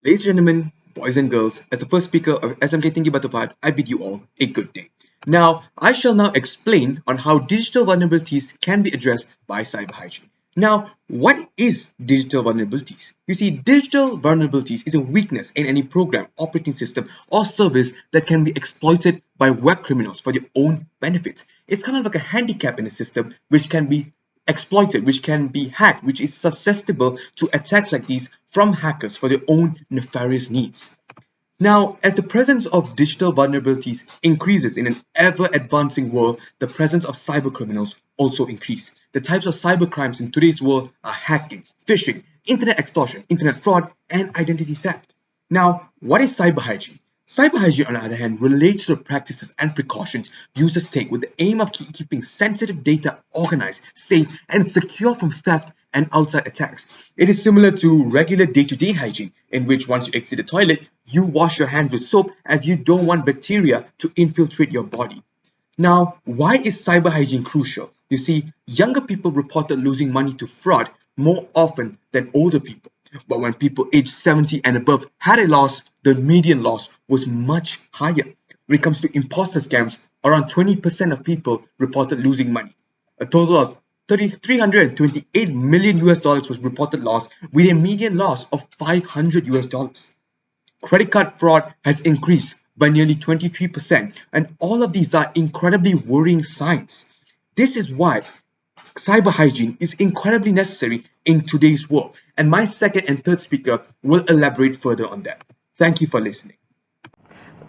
Ladies and gentlemen, boys and girls, as the first speaker of SMK Thinking About the Part, I bid you all a good day. Now, I shall now explain on how digital vulnerabilities can be addressed by cyber hygiene. Now, what is digital vulnerabilities? You see, digital vulnerabilities is a weakness in any program, operating system, or service that can be exploited by web criminals for their own benefits. It's kind of like a handicap in a system which can be exploited, which can be hacked, which is susceptible to attacks like these from hackers for their own nefarious needs. Now, as the presence of digital vulnerabilities increases in an ever-advancing world, the presence of cybercriminals also increase. The types of cybercrimes in today's world are hacking, phishing, internet extortion, internet fraud, and identity theft. Now, what is cyber hygiene? Cyber hygiene, on the other hand, relates to the practices and precautions users take with the aim of keeping sensitive data organized, safe, and secure from theft and outside attacks. It is similar to regular day-to-day hygiene, in which once you exit the toilet, you wash your hands with soap as you don't want bacteria to infiltrate your body. Now, why is cyber hygiene crucial? You see, younger people reported losing money to fraud more often than older people. But when people aged 70 and above had a loss, the median loss was much higher. When it comes to imposter scams, around 20% of people reported losing money. A total of 328 million US dollars was reported loss, with a median loss of 500 US dollars. Credit card fraud has increased by nearly 23%, and all of these are incredibly worrying signs. This is why cyber hygiene is incredibly necessary in today's world, and my second and third speaker will elaborate further on that. Thank you for listening.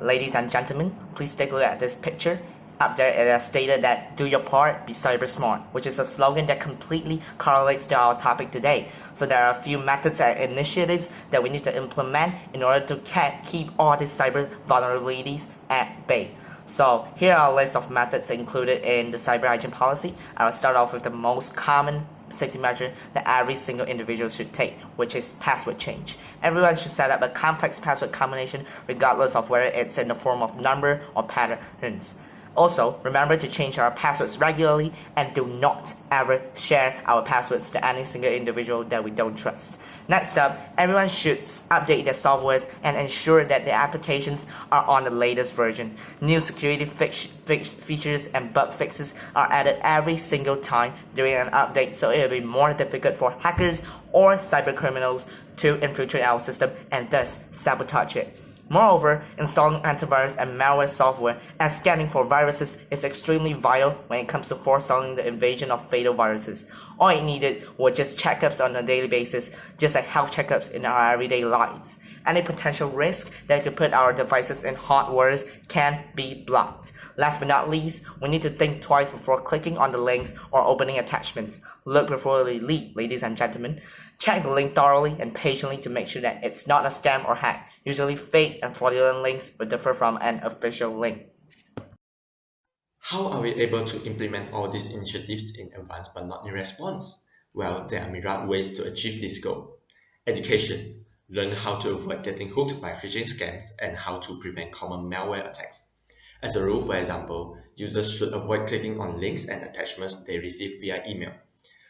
Ladies and gentlemen, please take a look at this picture. Up there it is stated that do your part, be cyber smart, which is a slogan that completely correlates to our topic today. So there are a few methods and initiatives that we need to implement in order to keep all these cyber vulnerabilities at bay. So here are a list of methods included in the cyber hygiene policy. I'll start off with the most common safety measure that every single individual should take, which is password change. Everyone should set up a complex password combination regardless of whether it's in the form of number or patterns. Also, remember to change our passwords regularly and do not ever share our passwords to any single individual that we don't trust. Next up, everyone should update their softwares and ensure that their applications are on the latest version. New security features and bug fixes are added every single time during an update, so it will be more difficult for hackers or cybercriminals to infiltrate our system and thus sabotage it. Moreover, installing antivirus and malware software and scanning for viruses is extremely vital when it comes to forestalling the invasion of fatal viruses. All it needed was just checkups on a daily basis, just like health checkups in our everyday lives. Any potential risk that could put our devices in hot waters can be blocked. Last but not least, we need to think twice before clicking on the links or opening attachments. Look before you leap, ladies and gentlemen. Check the link thoroughly and patiently to make sure that it's not a scam or hack. Usually fake and fraudulent links will differ from an official link. How are we able to implement all these initiatives in advance but not in response? Well, there are myriad ways to achieve this goal. Education. Learn how to avoid getting hooked by phishing scams and how to prevent common malware attacks. As a rule, for example, users should avoid clicking on links and attachments they receive via email.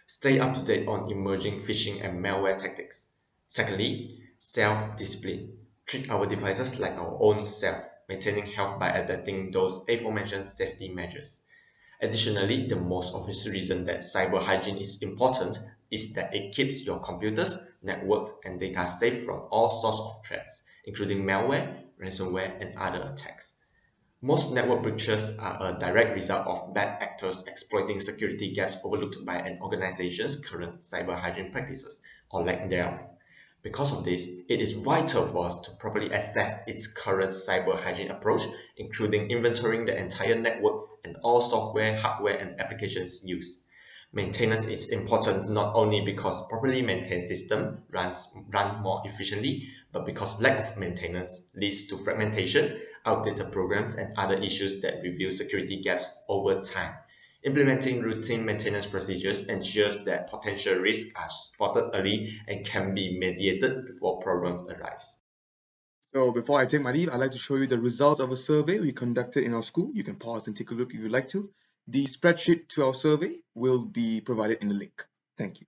Stay up to date on emerging phishing and malware tactics. Secondly, self-discipline. Treat our devices like our own self, maintaining health by adapting those aforementioned safety measures. Additionally, the most obvious reason that cyber hygiene is important is that it keeps your computers, networks, and data safe from all sorts of threats, including malware, ransomware, and other attacks. Most network breaches are a direct result of bad actors exploiting security gaps overlooked by an organization's current cyber hygiene practices, or lack thereof. Because of this, it is vital for us to properly assess its current cyber hygiene approach, including inventorying the entire network and all software, hardware, and applications used. Maintenance is important not only because properly maintained systems run more efficiently, but because lack of maintenance leads to fragmentation, outdated programs, and other issues that reveal security gaps over time. Implementing routine maintenance procedures ensures that potential risks are spotted early and can be mediated before problems arise. So before I take my leave, I'd like to show you the results of a survey we conducted in our school. You can pause and take a look if you'd like to. The spreadsheet to our survey will be provided in the link. Thank you.